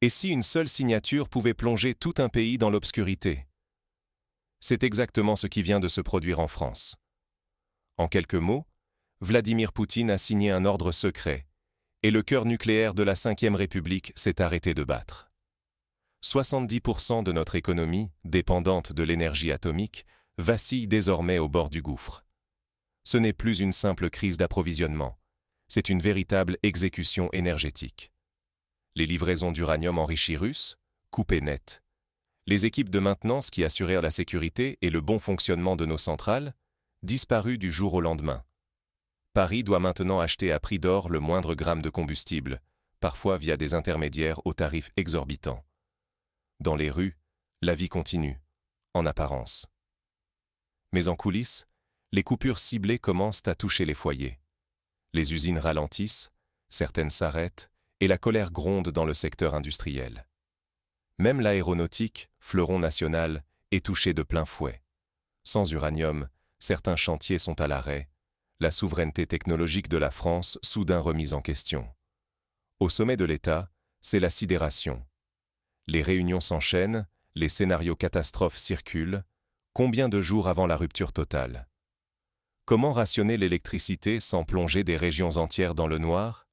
Et si une seule signature pouvait plonger tout un pays dans l'obscurité? C'est exactement ce qui vient de se produire en France. En quelques mots, Vladimir Poutine a signé un ordre secret, et le cœur nucléaire de la Ve République s'est arrêté de battre. 70% de notre économie, dépendante de l'énergie atomique, vacille désormais au bord du gouffre. Ce n'est plus une simple crise d'approvisionnement, c'est une véritable exécution énergétique. Les livraisons d'uranium enrichi russes, coupées net. Les équipes de maintenance qui assurèrent la sécurité et le bon fonctionnement de nos centrales, disparues du jour au lendemain. Paris doit maintenant acheter à prix d'or le moindre gramme de combustible, parfois via des intermédiaires aux tarifs exorbitants. Dans les rues, la vie continue, en apparence. Mais en coulisses, les coupures ciblées commencent à toucher les foyers. Les usines ralentissent, certaines s'arrêtent, et la colère gronde dans le secteur industriel. Même l'aéronautique, fleuron national, est touchée de plein fouet. Sans uranium, certains chantiers sont à l'arrêt, la souveraineté technologique de la France soudain remise en question. Au sommet de l'État, c'est la sidération. Les réunions s'enchaînent, les scénarios catastrophes circulent. Combien de jours avant la rupture totale? Comment rationner l'électricité sans plonger des régions entières dans le noir?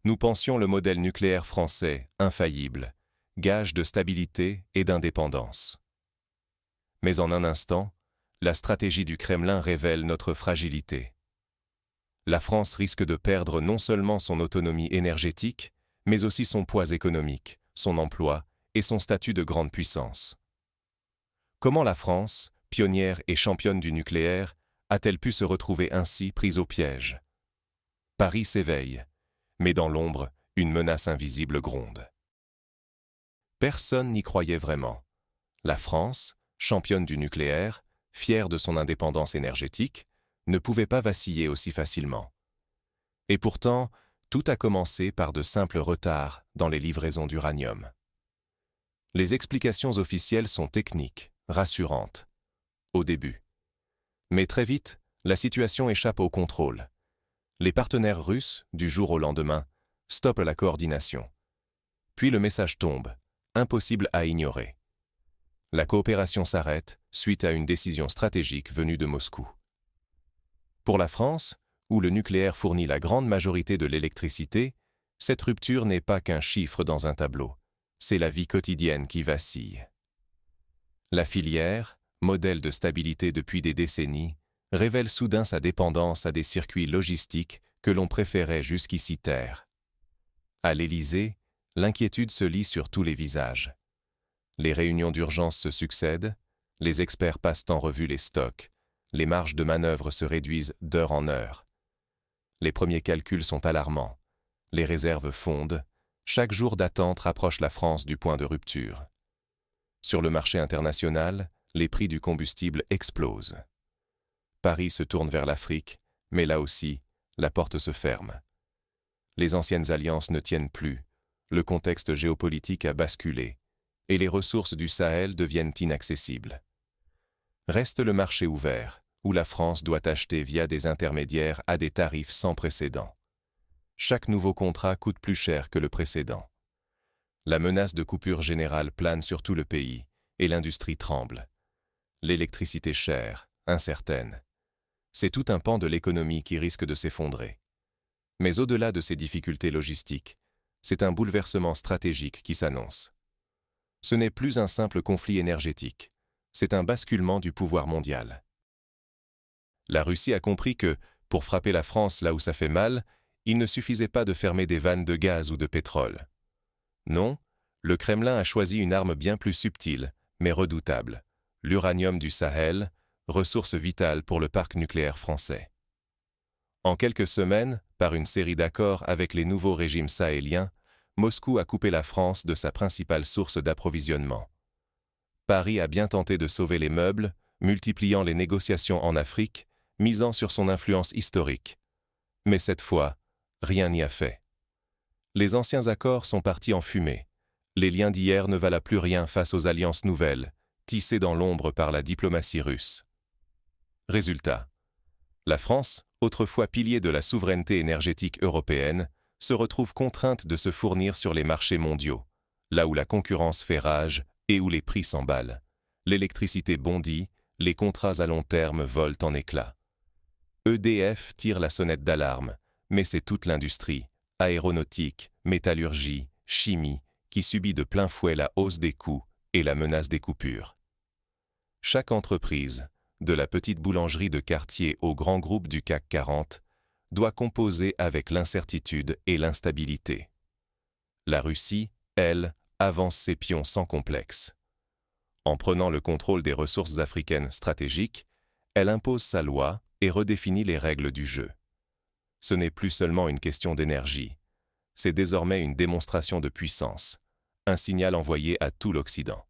Nous pensions le modèle nucléaire français, infaillible, gage de stabilité et d'indépendance. Mais en un instant, la stratégie du Kremlin révèle notre fragilité. La France risque de perdre non seulement son autonomie énergétique, mais aussi son poids économique, son emploi et son statut de grande puissance. Comment la France, pionnière et championne du nucléaire, a-t-elle pu se retrouver ainsi prise au piège? Paris s'éveille, mais dans l'ombre, une menace invisible gronde. Personne n'y croyait vraiment. La France, championne du nucléaire, fière de son indépendance énergétique, ne pouvait pas vaciller aussi facilement. Et pourtant, tout a commencé par de simples retards dans les livraisons d'uranium. Les explications officielles sont techniques, rassurantes, au début. Mais très vite, la situation échappe au contrôle. Les partenaires russes, du jour au lendemain, stoppent la coordination. Puis le message tombe, impossible à ignorer. La coopération s'arrête suite à une décision stratégique venue de Moscou. Pour la France, où le nucléaire fournit la grande majorité de l'électricité, cette rupture n'est pas qu'un chiffre dans un tableau, c'est la vie quotidienne qui vacille. La filière, modèle de stabilité depuis des décennies, révèle soudain sa dépendance à des circuits logistiques que l'on préférait jusqu'ici taire. À l'Élysée, l'inquiétude se lit sur tous les visages. Les réunions d'urgence se succèdent, les experts passent en revue les stocks, les marges de manœuvre se réduisent d'heure en heure. Les premiers calculs sont alarmants, les réserves fondent, chaque jour d'attente rapproche la France du point de rupture. Sur le marché international, les prix du combustible explosent. Paris se tourne vers l'Afrique, mais là aussi, la porte se ferme. Les anciennes alliances ne tiennent plus, le contexte géopolitique a basculé, et les ressources du Sahel deviennent inaccessibles. Reste le marché ouvert, où la France doit acheter via des intermédiaires à des tarifs sans précédent. Chaque nouveau contrat coûte plus cher que le précédent. La menace de coupure générale plane sur tout le pays, et l'industrie tremble. L'électricité chère, incertaine. C'est tout un pan de l'économie qui risque de s'effondrer. Mais au-delà de ces difficultés logistiques, c'est un bouleversement stratégique qui s'annonce. Ce n'est plus un simple conflit énergétique, c'est un basculement du pouvoir mondial. La Russie a compris que, pour frapper la France là où ça fait mal, il ne suffisait pas de fermer des vannes de gaz ou de pétrole. Non, le Kremlin a choisi une arme bien plus subtile, mais redoutable, l'uranium du Sahel, ressource vitale pour le parc nucléaire français. En quelques semaines, par une série d'accords avec les nouveaux régimes sahéliens, Moscou a coupé la France de sa principale source d'approvisionnement. Paris a bien tenté de sauver les meubles, multipliant les négociations en Afrique, misant sur son influence historique. Mais cette fois, rien n'y a fait. Les anciens accords sont partis en fumée. Les liens d'hier ne valent plus rien face aux alliances nouvelles, tissées dans l'ombre par la diplomatie russe. Résultat. La France, autrefois pilier de la souveraineté énergétique européenne, se retrouve contrainte de se fournir sur les marchés mondiaux, là où la concurrence fait rage et où les prix s'emballent. L'électricité bondit, les contrats à long terme volent en éclats. EDF tire la sonnette d'alarme, mais c'est toute l'industrie, aéronautique, métallurgie, chimie, qui subit de plein fouet la hausse des coûts et la menace des coupures. Chaque entreprise, de la petite boulangerie de quartier au grand groupe du CAC 40, doit composer avec l'incertitude et l'instabilité. La Russie, elle, avance ses pions sans complexe. En prenant le contrôle des ressources africaines stratégiques, elle impose sa loi et redéfinit les règles du jeu. Ce n'est plus seulement une question d'énergie, c'est désormais une démonstration de puissance, un signal envoyé à tout l'Occident.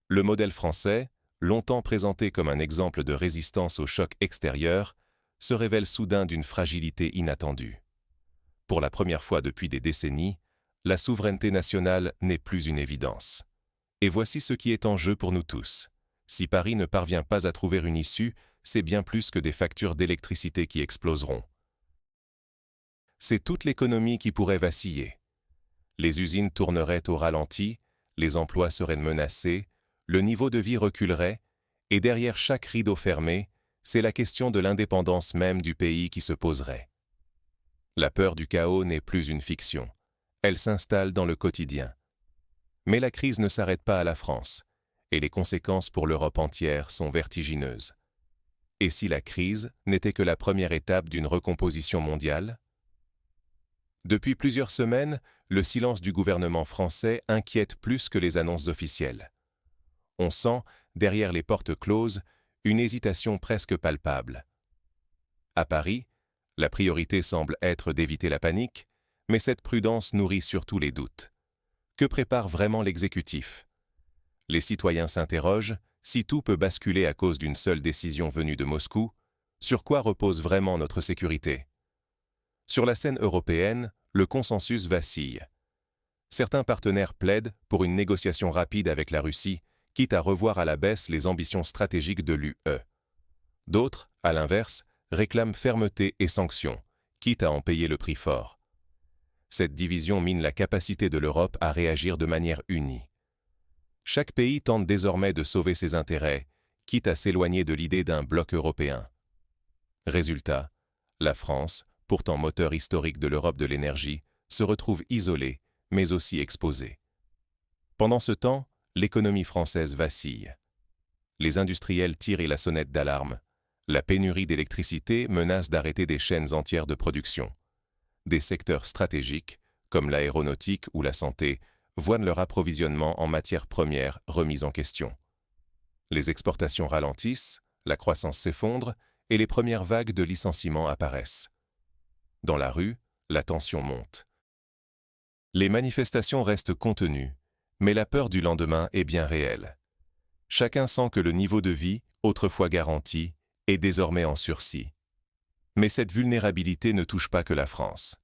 Le modèle français, longtemps présenté comme un exemple de résistance au choc extérieur, se révèle soudain d'une fragilité inattendue. Pour la première fois depuis des décennies, la souveraineté nationale n'est plus une évidence. Et voici ce qui est en jeu pour nous tous. Si Paris ne parvient pas à trouver une issue, c'est bien plus que des factures d'électricité qui exploseront. C'est toute l'économie qui pourrait vaciller. Les usines tourneraient au ralenti, les emplois seraient menacés, le niveau de vie reculerait, et derrière chaque rideau fermé, c'est la question de l'indépendance même du pays qui se poserait. La peur du chaos n'est plus une fiction. Elle s'installe dans le quotidien. Mais la crise ne s'arrête pas à la France, et les conséquences pour l'Europe entière sont vertigineuses. Et si la crise n'était que la première étape d'une recomposition mondiale ? Depuis plusieurs semaines, le silence du gouvernement français inquiète plus que les annonces officielles. On sent, derrière les portes closes, une hésitation presque palpable. À Paris, la priorité semble être d'éviter la panique, mais cette prudence nourrit surtout les doutes. Que prépare vraiment l'exécutif ? Les citoyens s'interrogent, si tout peut basculer à cause d'une seule décision venue de Moscou, sur quoi repose vraiment notre sécurité ? Sur la scène européenne, le consensus vacille. Certains partenaires plaident pour une négociation rapide avec la Russie, quitte à revoir à la baisse les ambitions stratégiques de l'UE. D'autres, à l'inverse, réclament fermeté et sanctions, quitte à en payer le prix fort. Cette division mine la capacité de l'Europe à réagir de manière unie. Chaque pays tente désormais de sauver ses intérêts, quitte à s'éloigner de l'idée d'un bloc européen. Résultat, la France, pourtant moteur historique de l'Europe de l'énergie, se retrouve isolée, mais aussi exposée. Pendant ce temps, l'économie française vacille. Les industriels tirent la sonnette d'alarme. La pénurie d'électricité menace d'arrêter des chaînes entières de production. Des secteurs stratégiques, comme l'aéronautique ou la santé, voient leur approvisionnement en matières premières remis en question. Les exportations ralentissent, la croissance s'effondre et les premières vagues de licenciements apparaissent. Dans la rue, la tension monte. Les manifestations restent contenues, mais la peur du lendemain est bien réelle. Chacun sent que le niveau de vie, autrefois garanti, est désormais en sursis. Mais cette vulnérabilité ne touche pas que la France.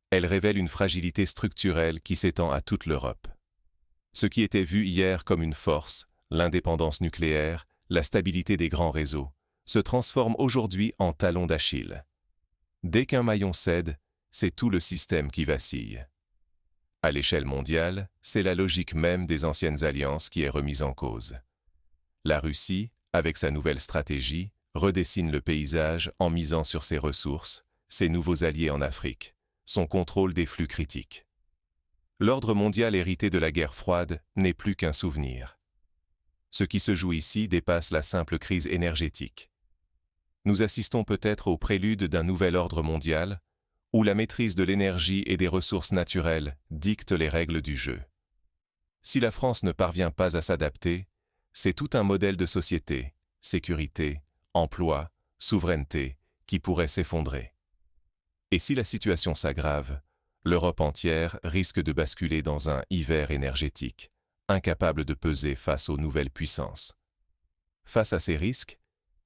Elle révèle une fragilité structurelle qui s'étend à toute l'Europe. Ce qui était vu hier comme une force, l'indépendance nucléaire, la stabilité des grands réseaux, se transforme aujourd'hui en talon d'Achille. Dès qu'un maillon cède, c'est tout le système qui vacille. À l'échelle mondiale, c'est la logique même des anciennes alliances qui est remise en cause. La Russie, avec sa nouvelle stratégie, redessine le paysage en misant sur ses ressources, ses nouveaux alliés en Afrique, son contrôle des flux critiques. L'ordre mondial hérité de la guerre froide n'est plus qu'un souvenir. Ce qui se joue ici dépasse la simple crise énergétique. Nous assistons peut-être au prélude d'un nouvel ordre mondial, où la maîtrise de l'énergie et des ressources naturelles dicte les règles du jeu. Si la France ne parvient pas à s'adapter, c'est tout un modèle de société, sécurité, emploi, souveraineté, qui pourrait s'effondrer. Et si la situation s'aggrave, l'Europe entière risque de basculer dans un hiver énergétique, incapable de peser face aux nouvelles puissances. Face à ces risques,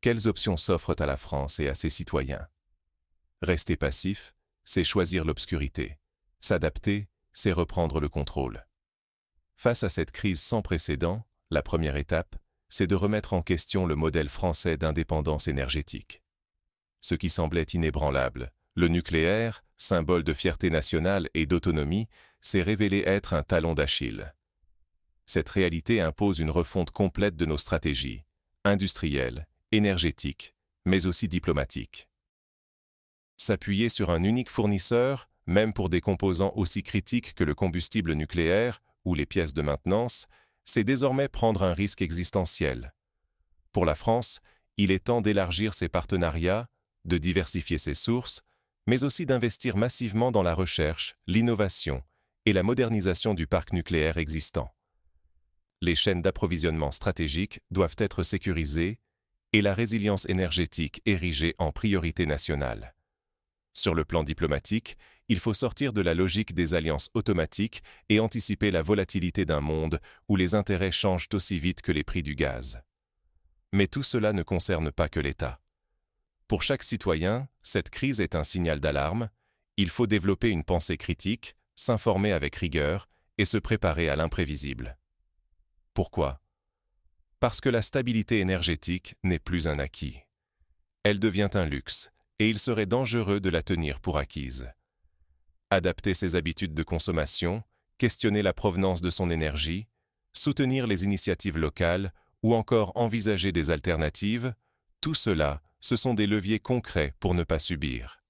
quelles options s'offrent à la France et à ses citoyens ? Rester passif, c'est choisir l'obscurité. S'adapter, c'est reprendre le contrôle. Face à cette crise sans précédent, la première étape, c'est de remettre en question le modèle français d'indépendance énergétique. Ce qui semblait inébranlable, le nucléaire, symbole de fierté nationale et d'autonomie, s'est révélé être un talon d'Achille. Cette réalité impose une refonte complète de nos stratégies, industrielles, énergétiques, mais aussi diplomatiques. S'appuyer sur un unique fournisseur, même pour des composants aussi critiques que le combustible nucléaire ou les pièces de maintenance, c'est désormais prendre un risque existentiel. Pour la France, il est temps d'élargir ses partenariats, de diversifier ses sources, mais aussi d'investir massivement dans la recherche, l'innovation et la modernisation du parc nucléaire existant. Les chaînes d'approvisionnement stratégiques doivent être sécurisées et la résilience énergétique érigée en priorité nationale. Sur le plan diplomatique, il faut sortir de la logique des alliances automatiques et anticiper la volatilité d'un monde où les intérêts changent aussi vite que les prix du gaz. Mais tout cela ne concerne pas que l'État. Pour chaque citoyen, cette crise est un signal d'alarme. Il faut développer une pensée critique, s'informer avec rigueur et se préparer à l'imprévisible. Pourquoi ? Parce que la stabilité énergétique n'est plus un acquis. Elle devient un luxe, et il serait dangereux de la tenir pour acquise. Adapter ses habitudes de consommation, questionner la provenance de son énergie, soutenir les initiatives locales ou encore envisager des alternatives, tout cela, ce sont des leviers concrets pour ne pas subir.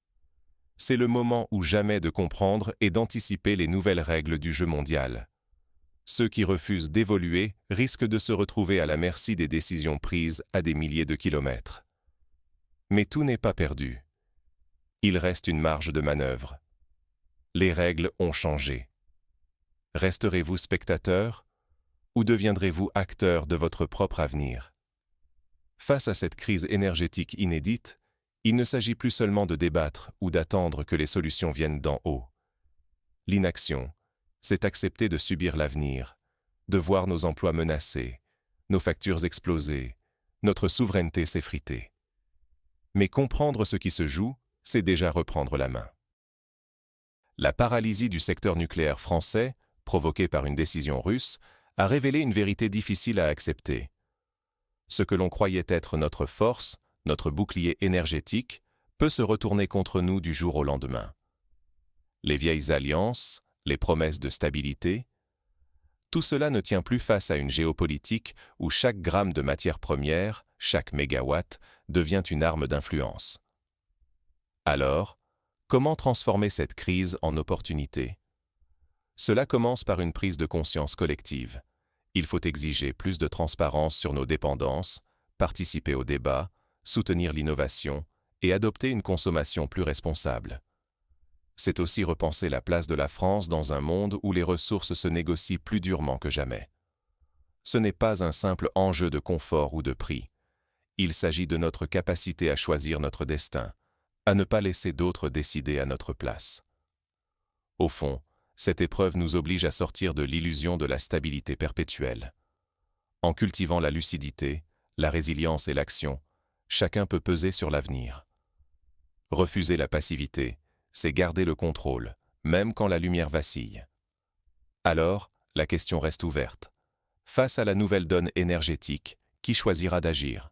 C'est le moment ou jamais de comprendre et d'anticiper les nouvelles règles du jeu mondial. Ceux qui refusent d'évoluer risquent de se retrouver à la merci des décisions prises à des milliers de kilomètres. Mais tout n'est pas perdu. Il reste une marge de manœuvre. Les règles ont changé. Resterez-vous spectateur ou deviendrez-vous acteur de votre propre avenir ? Face à cette crise énergétique inédite, il ne s'agit plus seulement de débattre ou d'attendre que les solutions viennent d'en haut. L'inaction, c'est accepter de subir l'avenir, de voir nos emplois menacés, nos factures exploser, notre souveraineté s'effriter. Mais comprendre ce qui se joue, c'est déjà reprendre la main. La paralysie du secteur nucléaire français, provoquée par une décision russe, a révélé une vérité difficile à accepter. Ce que l'on croyait être notre force, notre bouclier énergétique, peut se retourner contre nous du jour au lendemain. Les vieilles alliances, les promesses de stabilité, tout cela ne tient plus face à une géopolitique où chaque gramme de matière première, chaque mégawatt, devient une arme d'influence. Alors, comment transformer cette crise en opportunité ? Cela commence par une prise de conscience collective. Il faut exiger plus de transparence sur nos dépendances, participer au débat, soutenir l'innovation et adopter une consommation plus responsable. C'est aussi repenser la place de la France dans un monde où les ressources se négocient plus durement que jamais. Ce n'est pas un simple enjeu de confort ou de prix. Il s'agit de notre capacité à choisir notre destin, à ne pas laisser d'autres décider à notre place. Au fond, cette épreuve nous oblige à sortir de l'illusion de la stabilité perpétuelle. En cultivant la lucidité, la résilience et l'action, chacun peut peser sur l'avenir. Refuser la passivité, c'est garder le contrôle, même quand la lumière vacille. Alors, la question reste ouverte. Face à la nouvelle donne énergétique, qui choisira d'agir ?